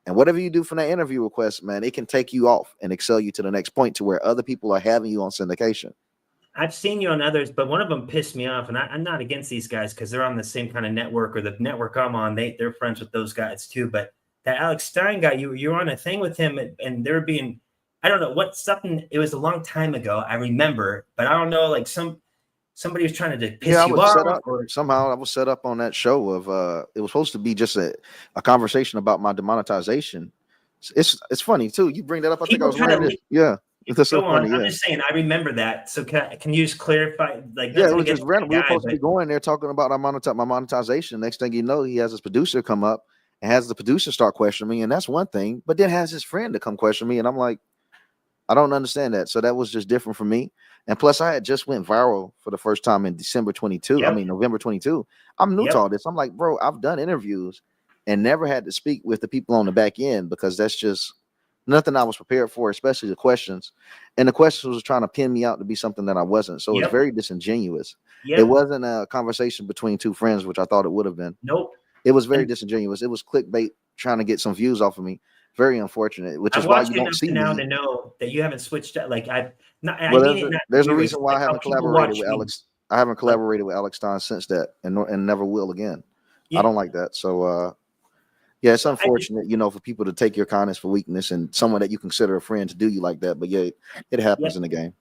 And whatever you do from that interview request, man, it can take you off and excel you to the next point to where other people are having you on syndication. I've seen you on others, but one of them pissed me off. And I'm not against these guys because they're on the same kind of network, or the network I'm on. They're friends with those guys too. But that Alex Stein guy, you're on a thing with him, and they're being, I don't know what something. It was a long time ago. I remember, but I don't know, like somebody was trying to piss you off. Somehow I was set up on that show of it was supposed to be just a conversation about my demonetization. It's funny too. You bring that up. I think I was wearing it. Yeah. That's so funny. I'm just saying, I remember that. So can you just clarify? Like, it was just random. We were supposed to be going there talking about my monetization. Next thing you know, he has his producer come up and has the producer start questioning me, and that's one thing. But then has his friend to come question me, and I'm like, I don't understand that. So that was just different for me. And plus, I had just went viral for the first time in November 22. I'm new to all this. I'm like, bro, I've done interviews and never had to speak with the people on the back end, because that's just nothing I was prepared for, especially the questions. And the questions was trying to pin me out to be something that I wasn't. So it's very disingenuous. It wasn't a conversation between two friends, which I thought it would have been. Nope. It was very disingenuous. It was clickbait trying to get some views off of me. Very unfortunate, which is why you don't see now me. To know that you haven't switched up. Like there's a reason why I haven't collaborated with Alex. I haven't collaborated with Alex Stein since that, and never will again. I don't like that. So it's unfortunate, for people to take your kindness for weakness, and someone that you consider a friend to do you like that. But it happens in the game.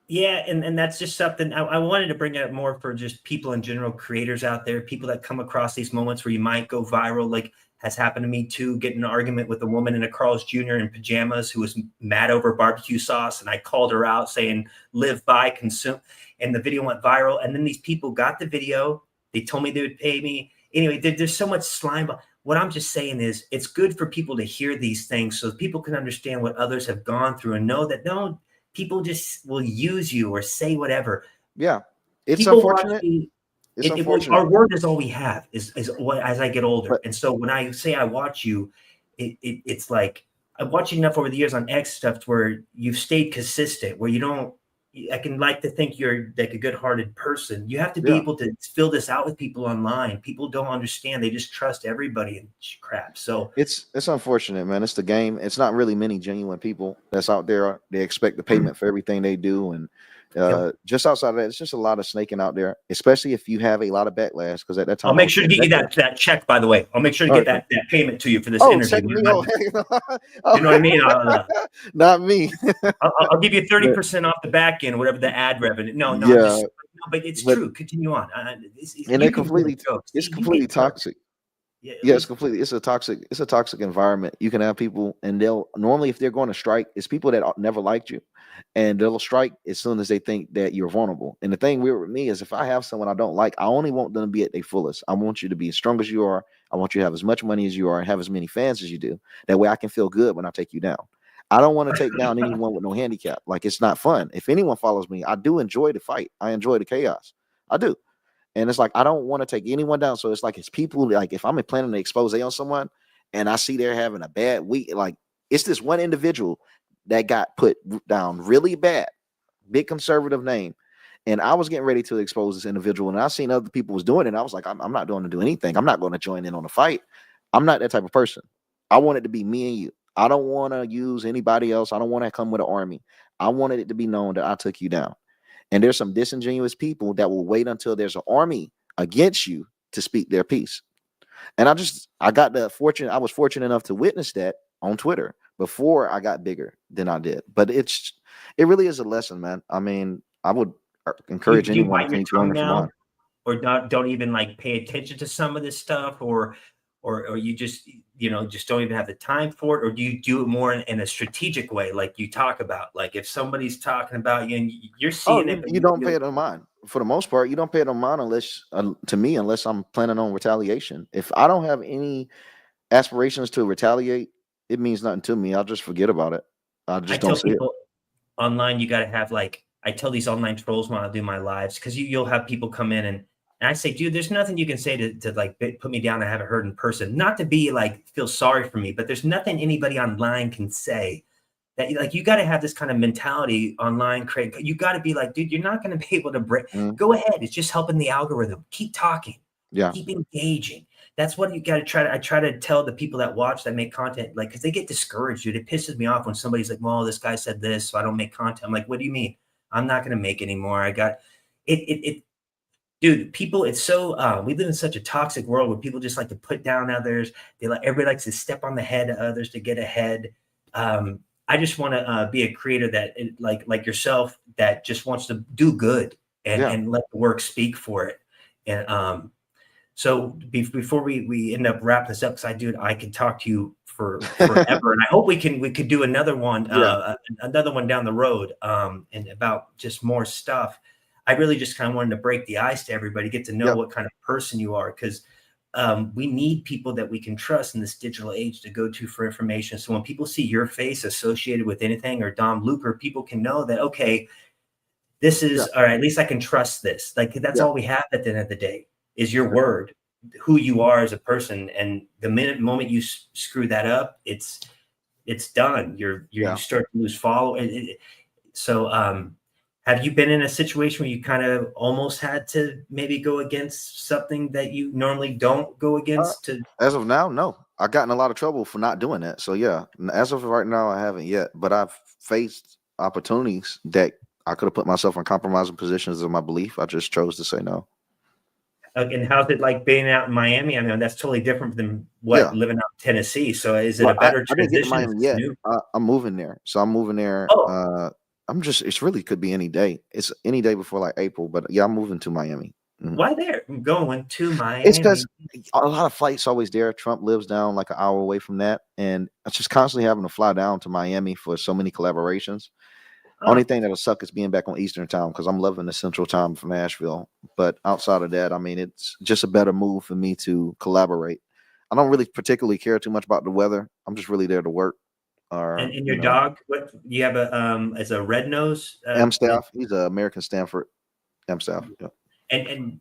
Yeah, and that's just something I wanted to bring up more for just people in general, creators out there, people that come across these moments where you might go viral, like has happened to me too, get in an argument with a woman in a Carl's Jr. in pajamas who was mad over barbecue sauce, and I called her out saying, live by, consume, and the video went viral. And then these people got the video, they told me they would pay me. Anyway, there's so much slime. What I'm just saying is it's good for people to hear these things so people can understand what others have gone through and know that no, people just will use you or say whatever. Yeah, it's unfortunate. Our word is all we have is what, as I get older. And so when I say I watch you, it's like I'm watching enough over the years on X stuff where you've stayed consistent, where you don't I can like to think you're like a good-hearted person. You have to be Yeah. able to fill this out with people online. People don't understand. They just trust everybody and crap. So It's unfortunate, man. It's the game. It's not really many genuine people that's out there. They expect the payment for everything they do, and yep. just outside of that, it's just a lot of snaking out there. Especially if you have a lot of backlash, because at that I'll time I make was sure to getting get you backlash. that check, by the way. I'll make sure to All get right. that payment to you for this Oh, interview. checking me out. You know what I mean? Not me. I'll give you But 30% off the back end, whatever the ad revenue. No, I'm yeah, just, no, but it's but true. Continue on. and You they're can make completely. jokes. It's See, you get completely jokes. toxic. Yeah, at Yeah, it's least completely. It's a toxic environment. You can have people, and they'll normally, if they're going to strike, it's people that never liked you, and they'll strike as soon as they think that you're vulnerable. And the thing weird with me is, if I have someone I don't like, I only want them to be at their fullest. I want you to be as strong as you are. I want you to have as much money as you are, and have as many fans as you do. That way, I can feel good when I take you down. I don't want to take down anyone with no handicap. Like, it's not fun. If anyone follows me, I do enjoy the fight. I enjoy the chaos. I do. And it's like, I don't want to take anyone down. So it's like, it's people, like, if I'm planning an expose on someone and I see they're having a bad week, like, it's this one individual that got put down really bad, big conservative name. And I was getting ready to expose this individual, and I seen other people was doing it. And I was like, I'm not going to do anything. I'm not going to join in on the fight. I'm not that type of person. I want it to be me and you. I don't want to use anybody else. I don't want to come with an army. I wanted it to be known that I took you down. And there's some disingenuous people that will wait until there's an army against you to speak their piece. And I was fortunate enough to witness that on Twitter before I got bigger than I did. But it really is a lesson, man. I mean, I would encourage do you anyone bite to your keep learning tongue from mine. now, or don't even like pay attention to some of this stuff, or you just just don't even have the time for it, or do you do it more in a strategic way, like you talk about, like if somebody's talking about you and you're Oh, seeing it, but you don't pay it on mine. For the most part, you don't pay it on mine unless, to me, unless I'm planning on retaliation. If I don't have any aspirations to retaliate, it means nothing to me. I'll just forget about it. I I just don't tell see it. people online, you got to have like, I tell these online trolls when I do my lives, because you'll have people come in and I say, dude, there's nothing you can say to like put me down. I haven't heard in person, not to be like feel sorry for me, but there's nothing anybody online can say that, like, you got to have this kind of mentality online, Craig. You got to be like, dude, you're not going to be able to break. Mhm. Go ahead. It's just helping the algorithm. Keep talking. Yeah. Keep engaging. That's what you got to try to. I try to tell the people that watch, that make content, like, because they get discouraged, dude. It pisses me off when somebody's like, well, this guy said this, so I don't make content. I'm like, what do you mean? I'm not going to make anymore. I got it. Dude, people, it's so we live in such a toxic world where people just like to put down others. Everybody likes to step on the head of others to get ahead. I just want to be a creator that like yourself, that just wants to do good and let the work speak for it. And so before we end up wrapping this up, because I could talk to you for forever, and I hope we could do another one down the road, and about just more stuff. I really just kind of wanted to break the ice to everybody, get to know what kind of person you are, because we need people that we can trust in this digital age to go to for information. So when people see your face associated with anything or Dom Lucre, people can know that, okay, this is all right. At least I can trust this. Like, that's all we have at the end of the day is your word, who you are as a person. And the moment you screw that up, it's done. You start to lose follow. So have you been in a situation where you kind of almost had to maybe go against something that you normally don't go against? As of now, no. I've gotten a lot of trouble for not doing that. So yeah, as of right now, I haven't yet. But I've faced opportunities that I could have put myself in compromising positions of my belief. I just chose to say no. And how's it like being out in Miami? I mean, that's totally different than living out in Tennessee. So is it a better I didn't get to transition? Miami yet. I'm moving there. So I'm moving there. Oh. It's really could be any day. It's any day before like April, but yeah, I'm moving to Miami. Mm-hmm. Why there? I'm going to Miami. It's because a lot of flights always there. Trump lives down like an hour away from that. And I just constantly having to fly down to Miami for so many collaborations. Only thing that'll suck is being back on Eastern time, because I'm loving the Central time from Nashville. But outside of that, I mean, it's just a better move for me to collaborate. I don't really particularly care too much about the weather. I'm just really there to work. And your dog, what you have as a red nose? Amstaff. He's an American Stanford Amstaff. Yeah. And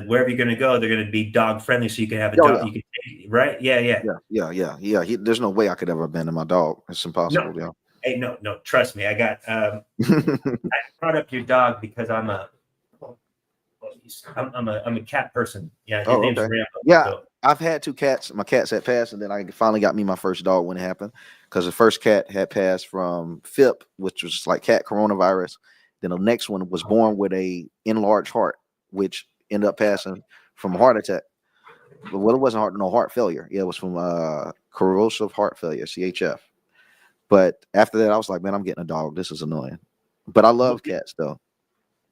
wherever you're going to go, they're going to be dog friendly, so you can have a dog. You can take, right? Yeah. There's no way I could ever abandon my dog. It's impossible. No. Hey, no, trust me. I got. I brought up your dog because I'm a cat person. Yeah, his Oh, name's okay. Rambo. Yeah, So I've had 2 cats. My cats had passed, and then I finally got me my first dog when it happened. Because the first cat had passed from FIP, which was like cat coronavirus. Then the next one was born with a enlarged heart, which ended up passing from a heart attack. But well, it wasn't heart failure. Yeah, it was from corrosive heart failure, CHF. But after that, I was like, man, I'm getting a dog. This is annoying. But I love cats though.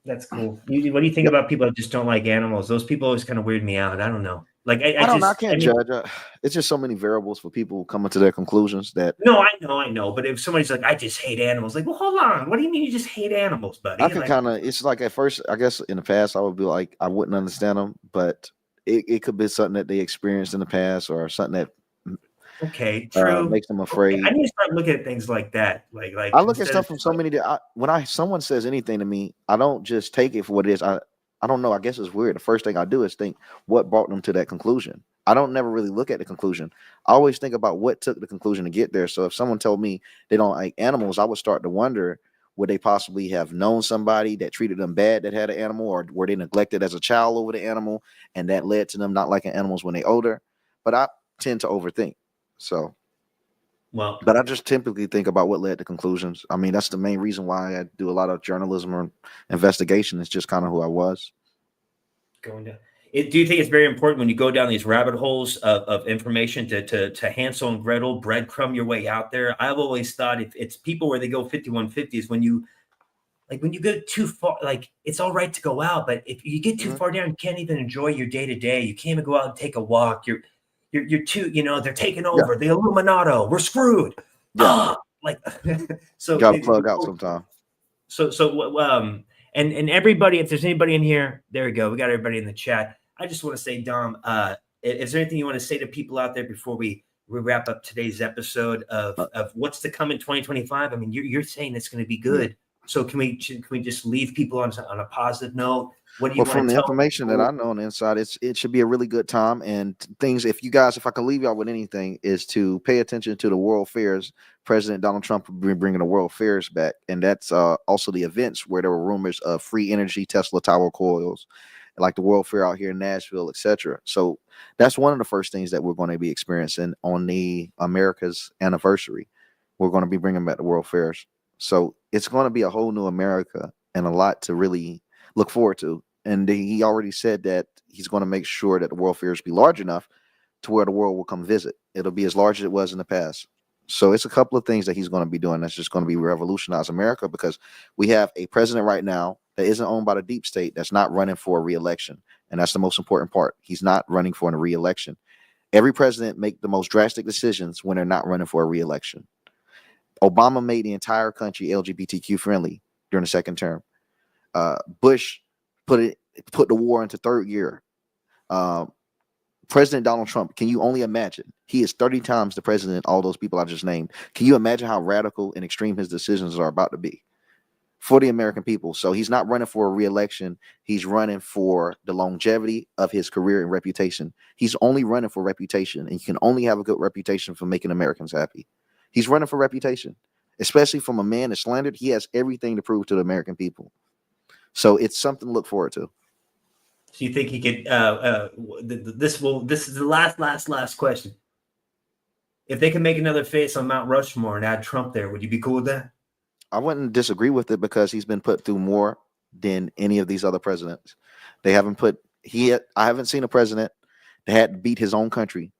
that's cool. What do you think Yep. about people that just don't like animals? Those people always kind of weird me out. I don't know. Like I don't know. I can't judge. It's just so many variables for people coming to their conclusions that. No, I know. But if somebody's like, I just hate animals, like, well, hold on. What do you mean you just hate animals, buddy? I can kind of. It's like at first, I guess in the past, I would be like, I wouldn't understand them, but it could be something that they experienced in the past or something that okay, true. makes them afraid. I need to start looking at things like that. Like I look at instead stuff of from just so like, many. When someone says anything to me, I don't just take it for what it is. I don't know. I guess it's weird. The first thing I do is think what brought them to that conclusion. I don't never really look at the conclusion. I always think about what took the conclusion to get there. So if someone told me they don't like animals, I would start to wonder, would they possibly have known somebody that treated them bad that had an animal, or were they neglected as a child over the animal, and that led to them not liking animals when they older? But I tend to overthink. So, well, but I just typically think about what led to conclusions. I mean, that's the main reason why I do a lot of journalism or investigation. It's just kind of who I was. going down. Do you think it's very important when you go down these rabbit holes of information to Hansel and Gretel breadcrumb your way out there? I've always thought if it's people where they go 5150 is when you go too far, like it's all right to go out, but if you get too far down, you can't even enjoy your day to day. You can't even go out and take a walk. You're too, they're taking over the Illuminato. We're screwed. Yeah, like so. got to plug out sometime. And everybody, if there's anybody in here, there we go. We got everybody in the chat. I just want to say, Dom, is there anything you want to say to people out there before we wrap up today's episode of what's to come in 2025? I mean, you're saying it's going to be good. So can we just leave people on a positive note? What do you want from to the tell information people? that I know on the inside, it should be a really good time. And things, if I can leave y'all with anything, is to pay attention to the World Fairs. President Donald Trump will be bringing the World Fairs back, and that's also the events where there were rumors of free energy Tesla tower coils, like the World Fair out here in Nashville, etc. So that's one of the first things that we're going to be experiencing on the America's anniversary. We're going to be bringing back the World Fairs. So it's going to be a whole new America and a lot to really look forward to. And he already said that he's going to make sure that the World Fairs be large enough to where the world will come visit. It'll be as large as it was in the past. So it's a couple of things that he's going to be doing that's just going to be revolutionize America, because we have a president right now that isn't owned by the deep state, that's not running for a re-election. And that's the most important part. He's not running for a re-election. Every president make the most drastic decisions when they're not running for a re-election. Obama made the entire country LGBTQ friendly during the second term. Bush put the war into third year. President Donald Trump, can you only imagine? He is 30 times the president, all those people I just named. Can you imagine how radical and extreme his decisions are about to be for the American people? So he's not running for a re-election. He's running for the longevity of his career and reputation. He's only running for reputation, and you can only have a good reputation for making Americans happy. He's running for reputation, especially from a man that's slandered. He has everything to prove to the American people. So it's something to look forward to. So you think he could? This is the last question. If they can make another face on Mount Rushmore and add Trump there, would you be cool with that? I wouldn't disagree with it, because he's been put through more than any of these other presidents. I haven't seen a president that had to beat his own country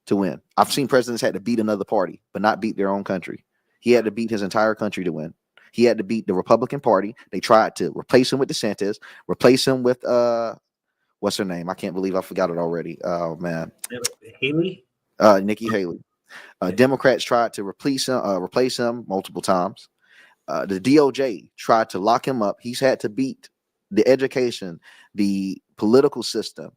to win. I've seen presidents had to beat another party, but not beat their own country. He had to beat his entire country to win. He had to beat the Republican Party. They tried to replace him with DeSantis, replace him with what's her name? I can't believe I forgot it already. Oh man, Haley, Nikki Haley. Democrats tried to replace him multiple times. The DOJ tried to lock him up. He's had to beat the education, the political system,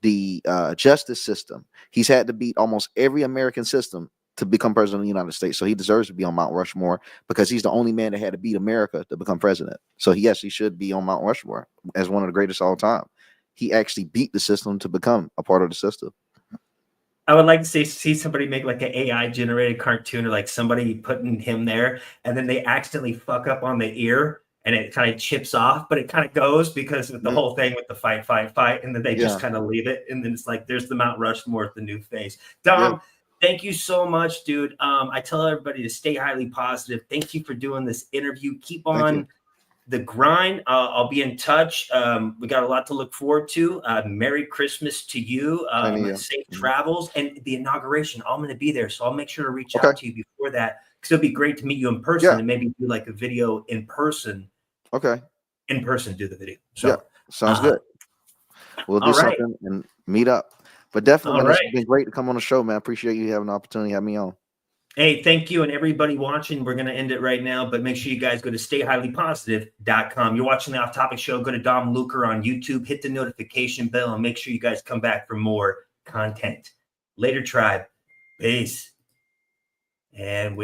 the justice system. He's had to beat almost every American system to become president of the United States. So he deserves to be on Mount Rushmore, because he's the only man that had to beat America to become president. So yes, he should be on Mount Rushmore as one of the greatest of all time. He actually beat the system to become a part of the system. I would like to see somebody make like an AI generated cartoon or like somebody putting him there, and then they accidentally fuck up on the ear and it kind of chips off, but it kind of goes because of the whole thing with the fight, and then they just kind of leave it, and then it's like there's the Mount Rushmore with the new face. Dom, thank you so much, dude. I tell everybody to stay highly positive. Thank you for doing this interview. Keep on the grind. I'll be in touch. We got a lot to look forward to. Merry Christmas to you. Safe travels and the inauguration. I'm going to be there, so I'll make sure to reach out to you before that, because it'll be great to meet you in person and maybe do like a video in person. In person, do the video. So sounds good. We'll do something and meet up. But definitely, man, it's been great to come on the show, man. I appreciate you having the opportunity to have me on. Hey, thank you. And everybody watching, we're going to end it right now, but make sure you guys go to stayhighlypositive.com. You're watching the Off Topic Show. Go to Dom Lucre on YouTube, hit the notification bell, and make sure you guys come back for more content. Later, tribe. Peace. And we